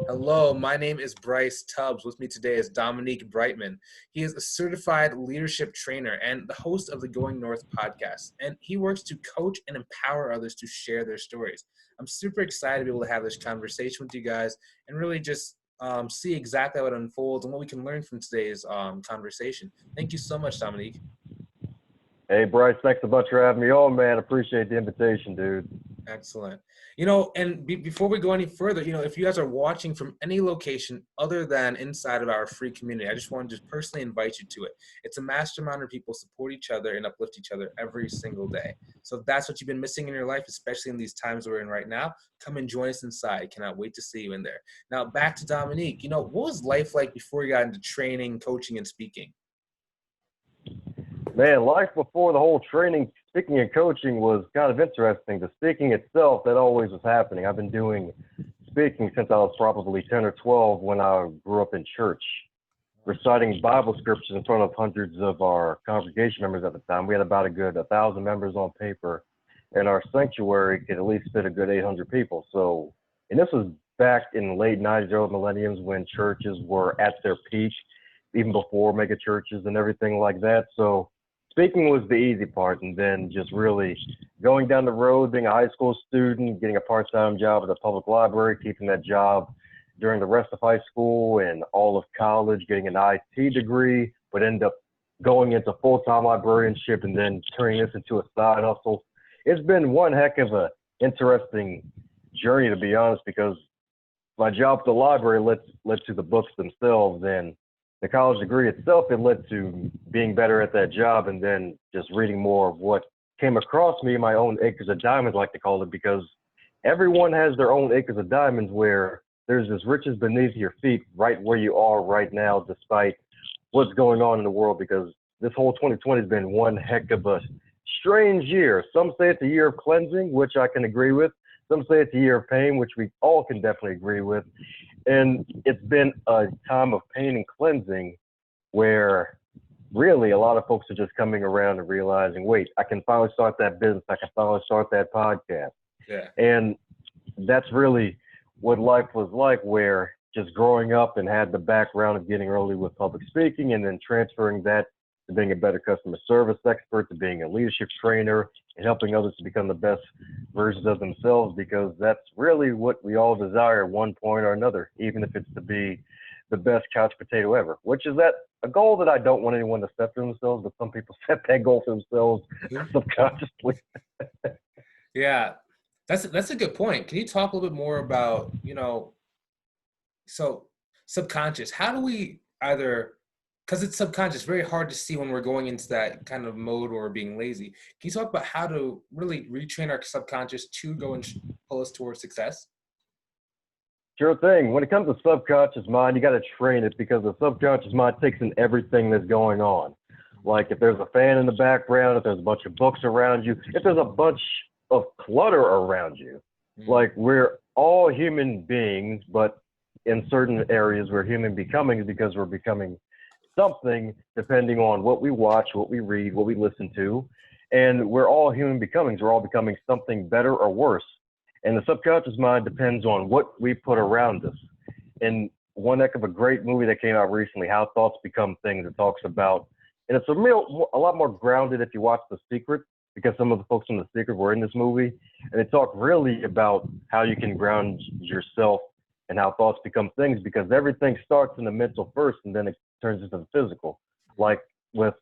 Hello, my name is Bryce Tubbs. With me today is Dominique Brightmon. He is a certified leadership trainer and the host of the Going North podcast. And he works to coach and empower others to share their stories. I'm super excited to be able to have this conversation with you guys and really just see exactly how it unfolds and what we can learn from today's conversation. Thank you so much, Dominique. Hey, Bryce, thanks a bunch for having me on, man. Appreciate the invitation, dude. Excellent. And before we go any further, if you guys are watching from any location other than inside of our free community, I just want to just personally invite you to it. It's a mastermind where people support each other and uplift each other every single day. So if that's what you've been missing in your life, especially in these times we're in right now, come and join us inside. Cannot wait to see you in there. Now, back to Dominique. What was life like before you got into training, coaching, and speaking? Man, life before the whole training, speaking and coaching was kind of interesting. The speaking itself, that always was happening. I've been doing speaking since I was probably 10 or 12 when I grew up in church, reciting Bible scriptures in front of hundreds of our congregation members at the time. We had about a good 1,000 members on paper, and our sanctuary could at least fit a good 800 people. So, and this was back in the late 90s, early millenniums when churches were at their peak, even before mega churches and everything like that. So speaking was the easy part, and then just really going down the road, being a high school student, getting a part-time job at the public library, keeping that job during the rest of high school and all of college, getting an IT degree, but end up going into full-time librarianship and then turning this into a side hustle. It's been one heck of a interesting journey, to be honest, because my job at the library led to the books themselves, and the college degree itself, it led to being better at that job and then just reading more of what came across me, my own acres of diamonds, I like to call it, because everyone has their own acres of diamonds where there's this riches beneath your feet right where you are right now, despite what's going on in the world, because this whole 2020 has been one heck of a strange year. Some say it's a year of cleansing, which I can agree with. Some say it's a year of pain, which we all can definitely agree with. And it's been a time of pain and cleansing where really a lot of folks are just coming around and realizing, wait, I can finally start that business. I can finally start that podcast. Yeah. And that's really what life was like, where just growing up and had the background of getting early with public speaking and then transferring that to being a better customer service expert, to being a leadership trainer, and helping others to become the best versions of themselves, because that's really what we all desire at one point or another, even if it's to be the best couch potato ever, which is a goal that I don't want anyone to set for themselves, but some people set that goal for themselves subconsciously. Yeah, that's a good point. Can you talk a little bit more about, so subconscious, how do we because it's subconscious, very hard to see when we're going into that kind of mode or being lazy. Can you talk about how to really retrain our subconscious to go and pull us towards success? Sure thing. When it comes to subconscious mind, you got to train it, because the subconscious mind takes in everything that's going on. Like if there's a fan in the background, if there's a bunch of books around you, if there's a bunch of clutter around you. Like we're all human beings, but in certain areas we're human becomings because we're becoming something depending on what we watch, what we read, what we listen to. And we're all human becomings. We're all becoming something better or worse. And the subconscious mind depends on what we put around us. And one heck of a great movie that came out recently, How Thoughts Become Things, it talks about, and it's a lot more grounded if you watch The Secret, because some of the folks in The Secret were in this movie. And they talk really about how you can ground yourself and how thoughts become things, because everything starts in the mental first and then it turns into the physical. Like with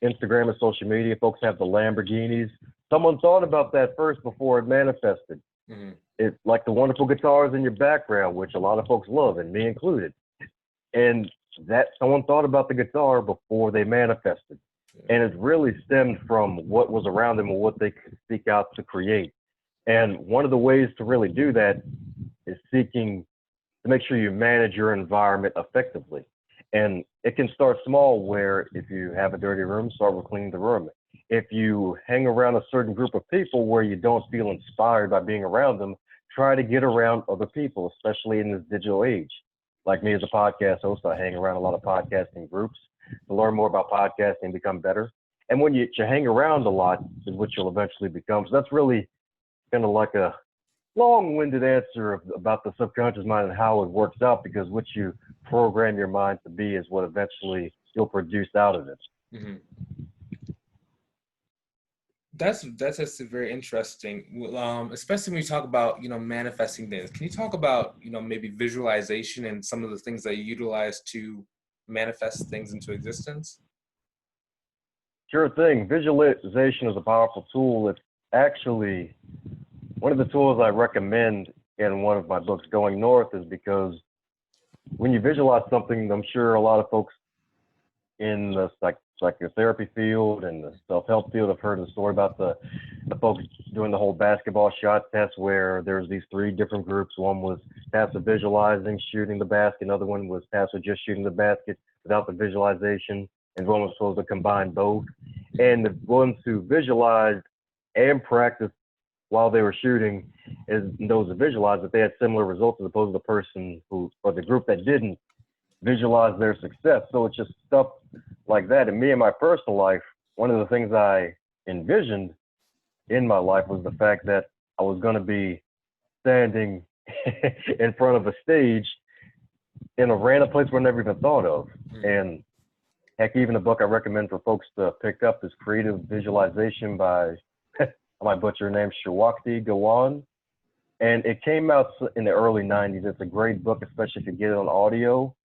Instagram and social media, folks have the Lamborghinis. Someone thought about that first before it manifested. Mm-hmm. It's like the wonderful guitars in your background, which a lot of folks love, and me included. And that someone thought about the guitar before they manifested. And it really stemmed from what was around them and what they could seek out to create. And one of the ways to really do that is seeking to make sure you manage your environment effectively. And it can start small, where if you have a dirty room, start with cleaning the room. If you hang around a certain group of people where you don't feel inspired by being around them, try to get around other people, especially in this digital age. Like me as a podcast host, I hang around a lot of podcasting groups to learn more about podcasting and become better. And when you hang around a lot is what you'll eventually become. So that's really kind of like a long-winded answer about the subconscious mind and how it works out, because what you program your mind to be is what eventually you'll produce out of it. Mm-hmm. That's just very interesting, especially when you talk about, manifesting things. Can you talk about, maybe visualization and some of the things that you utilize to manifest things into existence? Sure thing. Visualization is a powerful tool. It's actually one of the tools I recommend in one of my books, Going North, is because when you visualize something, I'm sure a lot of folks in the psychotherapy field and the self-help field have heard the story about the folks doing the whole basketball shot test, where there's these 3 different groups. One was passive visualizing, shooting the basket. Another one was passive, just shooting the basket without the visualization. And one was supposed to combine both. And the ones who visualized and practiced while they were shooting, and those that visualized, that they had similar results, as opposed to the person who, or the group that didn't visualize their success. So it's just stuff like that. And me in my personal life, one of the things I envisioned in my life was the fact that I was going to be standing in front of a stage in a random place where I never even thought of. And heck, even a book I recommend for folks to pick up is Creative Visualization by, I might butcher her name, Shawakti Gawan. And it came out in the early 90s. It's a great book, especially if you get it on audio,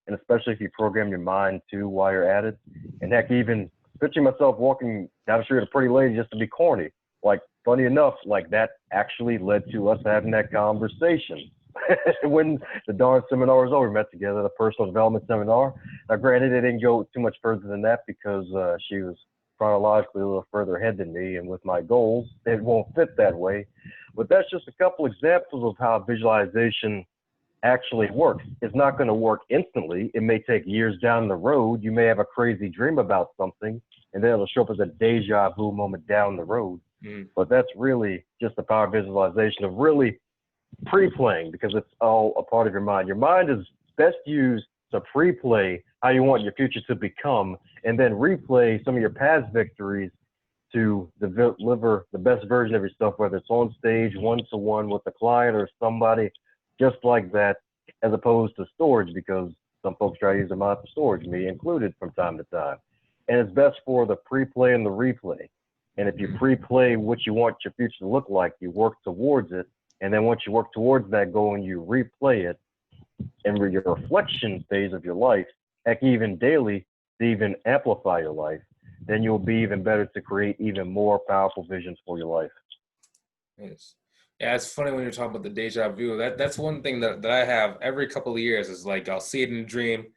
and especially if you program your mind too while you're at it. And heck, even picturing myself walking down the street with a pretty lady, just to be corny. Like, funny enough, like that actually led to us having that conversation. When the darn seminar was over, we met together at a personal development seminar. Now, granted, it didn't go too much further than that because she was chronologically a little further ahead than me, and with my goals, it won't fit that way. But that's just a couple examples of how visualization actually works. It's not going to work instantly. It may take years down the road. You may have a crazy dream about something, and then it'll show up as a deja vu moment down the road. But that's really just the power of visualization, of really pre-playing, because it's all a part of your mind. Your mind is best used to pre-play how you want your future to become, and then replay some of your past victories to deliver the best version of yourself, whether it's on stage, one-to-one with a client or somebody just like that, as opposed to storage, because some folks try to use their mind for storage, me included from time to time. And it's best for the pre-play and the replay. And if you pre-play what you want your future to look like, you work towards it. And then once you work towards that goal and you replay it, and your reflection phase of your life, heck, even daily, to even amplify your life, then you'll be even better to create even more powerful visions for your life. Yes. Yeah, it's funny when you're talking about the deja vu. That's one thing that I have every couple of years, is like I'll see it in a dream,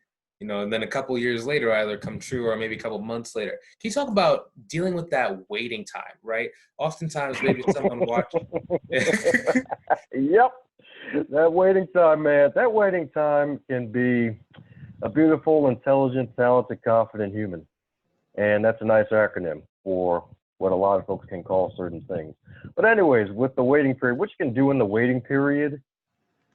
and then a couple of years later either come true, or maybe a couple of months later. Can you talk about dealing with that waiting time, right? Oftentimes maybe someone watching. Yep. That waiting time, man. That waiting time can be a beautiful, intelligent, talented, confident human. And that's a nice acronym for what a lot of folks can call certain things. But anyways, with the waiting period, what you can do in the waiting period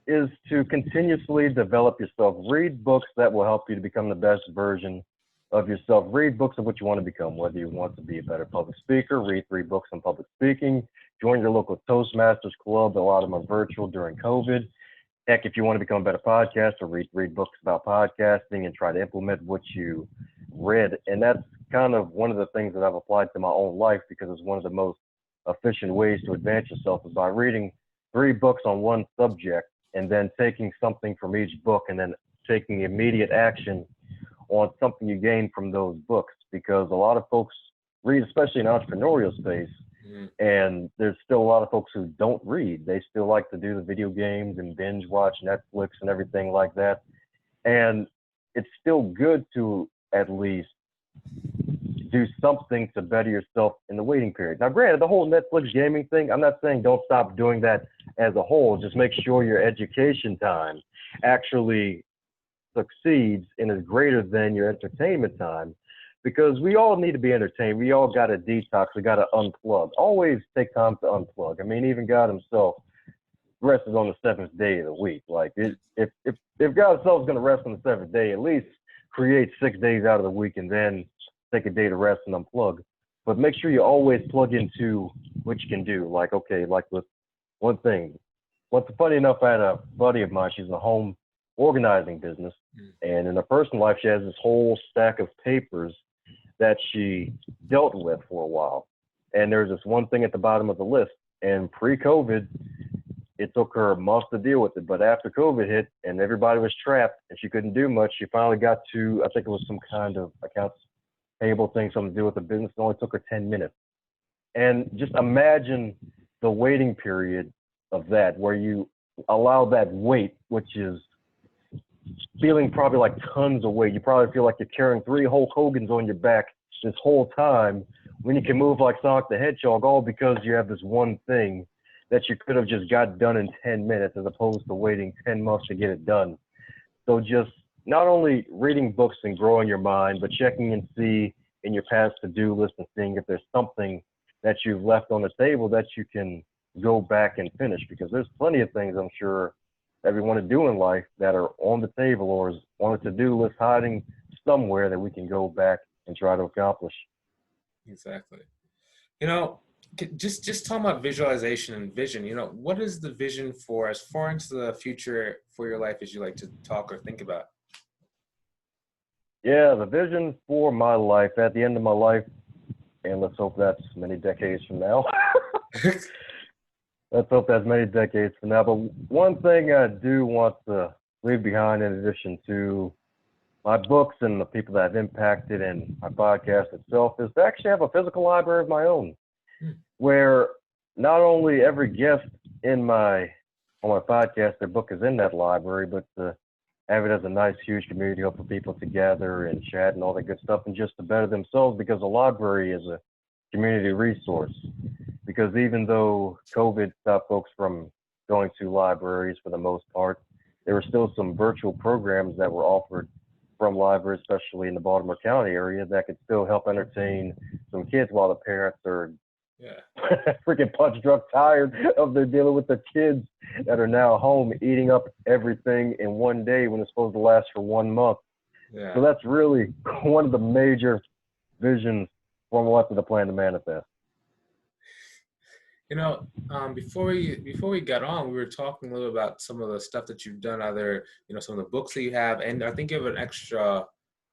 is to continuously develop yourself. Read books that will help you to become the best version of yourself. Read books of what you want to become, whether you want to be a better public speaker. Read 3 books on public speaking. Join your local Toastmasters club. A lot of them are virtual during COVID. Heck, if you want to become a better podcaster, read books about podcasting and try to implement what you read. And that's kind of one of the things that I've applied to my own life, because it's one of the most efficient ways to advance yourself, is by reading 3 books on one subject and then taking something from each book and then taking immediate action on something you gain from those books. Because a lot of folks read, especially in entrepreneurial space, and there's still a lot of folks who don't read. They still like to do the video games and binge watch Netflix and everything like that. And it's still good to at least do something to better yourself in the waiting period. Now, granted, the whole Netflix gaming thing, I'm not saying don't stop doing that as a whole. Just make sure your education time actually succeeds and is greater than your entertainment time, because we all need to be entertained. We all got to detox. We got to unplug. Always take time to unplug. I mean, even God himself rests on the 7th day of the week. Like, if God himself is going to rest on the 7th day, at least create 6 days out of the week and then take a day to rest and unplug. But make sure you always plug into what you can do. Like, okay, like with one thing. What's funny enough, I had a buddy of mine, she's in a home organizing business, and in her personal life, she has this whole stack of papers that she dealt with for a while. And there's this one thing at the bottom of the list. And pre-COVID, it took her a month to deal with it. But after COVID hit and everybody was trapped and she couldn't do much, she finally got to, I think it was some kind of accounts payable thing, something to do with the business. It only took her 10 minutes. And just imagine the waiting period of that, where you allow that weight, which is feeling probably like tons of weight. You probably feel like you're carrying 3 Hulk Hogans on your back this whole time, when you can move like Sonic the Hedgehog, all because you have this one thing that you could have just got done in 10 minutes as opposed to waiting 10 months to get it done. So just not only reading books and growing your mind, but checking and see in your past to-do list and seeing if there's something that you've left on the table that you can go back and finish, because there's plenty of things I'm sure that we want to do in life that are on the table or is on a to-do list hiding somewhere that we can go back and try to accomplish. Exactly. You know, just talking about visualization and vision, you know, what is the vision for as far into the future for your life as you like to talk or think about? Yeah, the vision for my life at the end of my life, and let's hope that's many decades from now. Let's hope that's many decades from now. But one thing I do want to leave behind, in addition to my books and the people that have impacted and my podcast itself, is to actually have a physical library of my own, where not only every guest on my podcast, their book is in that library, but to have it as a nice, huge community for people to gather and chat and all that good stuff, and just to better themselves, because a library is a community resource. Because even though COVID stopped folks from going to libraries for the most part, there were still some virtual programs that were offered from libraries, especially in the Baltimore County area, that could still help entertain some kids while the parents are freaking punch drunk tired of their dealing with the kids that are now home eating up everything in one day when it's supposed to last for 1 month. So that's really one of the major visions from what's the plan to manifest. You know, before we got on, we were talking a little about some of the stuff that you've done, either, you know, some of the books that you have, and I think you have an extra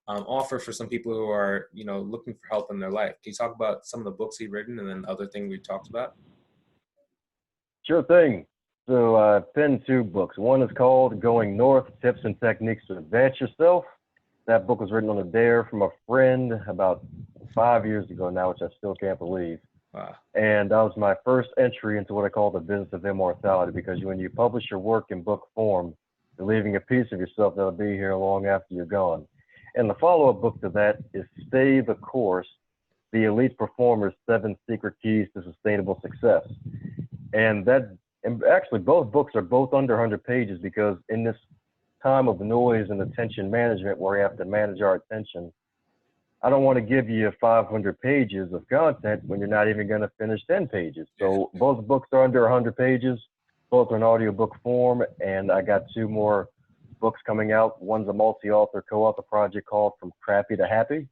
offer for some people who are, you know, looking for help in their life. Can you talk about some of the books you've written and then other things we talked about? Sure thing. So I've penned 2 books. One is called Going North, Tips and Techniques to Advance Yourself. That book was written on a dare from a friend about 5 years ago now, which I still can't believe. Wow. And that was my first entry into what I call the business of immortality, because when you publish your work in book form, you're leaving a piece of yourself that'll be here long after you're gone. And the follow-up book to that is Stay the Course, The Elite Performer's 7 Secret Keys to Sustainable Success. And actually both books are both under 100 pages, because in this time of noise and attention management where we have to manage our attention, I don't want to give you 500 pages of content when you're not even going to finish 10 pages. So both books are under 100 pages, both are in audiobook form, and I got 2 more books coming out. One's a multi-author, co-author project called From Crappy to Happy,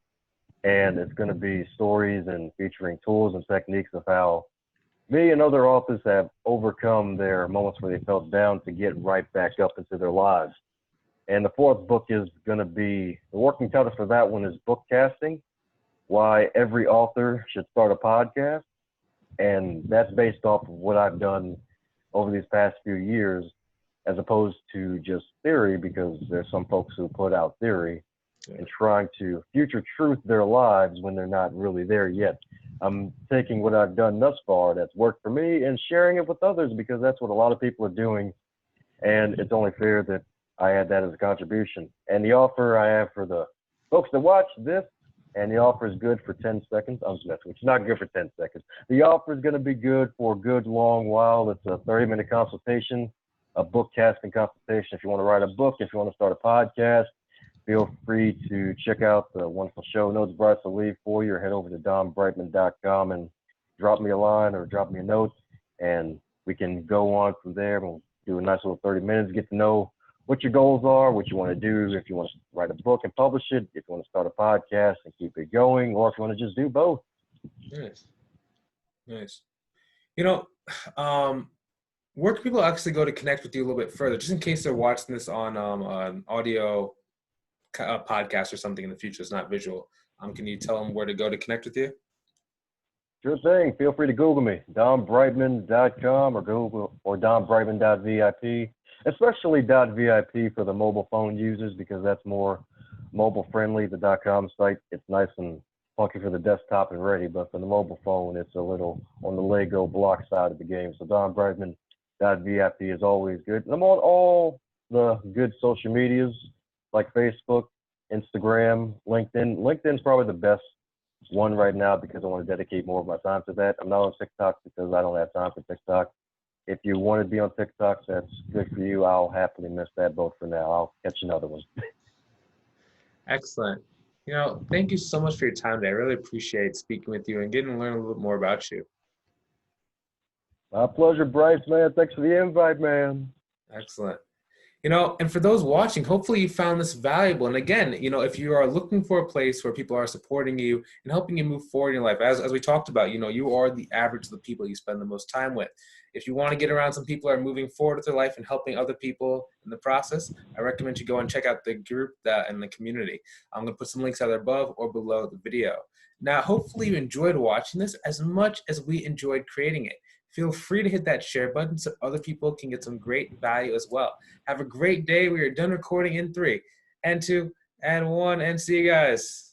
and it's going to be stories and featuring tools and techniques of how me and other authors have overcome their moments where they felt down to get right back up into their lives. And the 4th book is going to be, the working title for that one is Bookcasting, Why Every Author Should Start a Podcast. And that's based off of what I've done over these past few years, as opposed to just theory, because there's some folks who put out theory and trying to future truth their lives when they're not really there yet. I'm taking what I've done thus far that's worked for me and sharing it with others, because that's what a lot of people are doing. And it's only fair that I add that as a contribution. And the offer I have for the folks that watch this, and the offer is good for 10 seconds. I'm just messing, it's not good for 10 seconds. The offer is going to be good for a good long while. It's a 30-minute consultation, a book casting consultation. If you want to write a book, if you want to start a podcast, feel free to check out the wonderful show notes Bryce will leave for you, or head over to dombrightmon.com and drop me a line or drop me a note, and we can go on from there. We'll do a nice little 30 minutes, get to know what your goals are, what you want to do, if you want to write a book and publish it, if you want to start a podcast and keep it going, or if you want to just do both. Nice. You know, Where can people actually go to connect with you a little bit further, just in case they're watching this on an audio podcast or something in the future? It's not visual. Can you tell them where to go to connect with you? Sure thing. Feel free to Google me, dombrightmon.com or Google or dombrightmon.vip, especially .vip for the mobile phone users because that's more mobile friendly. The .com site, it's nice and funky for the desktop and ready, but for the mobile phone, it's a little on the Lego block side of the game. So dombrightmon.vip is always good. And I'm on all the good social medias like Facebook, Instagram, LinkedIn. LinkedIn's probably the best one right now because I want to dedicate more of my time to that. I'm not on TikTok because I don't have time for TikTok. If you want to be on TikTok, that's good for you. I'll happily miss that boat for now. I'll catch another one. Excellent. Thank you so much for your time today. I really appreciate speaking with you and getting to learn a little bit more about you. My pleasure, Bryce, man. Thanks for the invite, man. Excellent. And for those watching, hopefully you found this valuable. And again, if you are looking for a place where people are supporting you and helping you move forward in your life, as we talked about, you are the average of the people you spend the most time with. If you want to get around some people who are moving forward with their life and helping other people in the process, I recommend you go and check out the group and the community. I'm going to put some links either above or below the video. Now, hopefully you enjoyed watching this as much as we enjoyed creating it. Feel free to hit that share button so other people can get some great value as well. Have a great day. We are done recording in 3 and 2 and 1, and see you guys.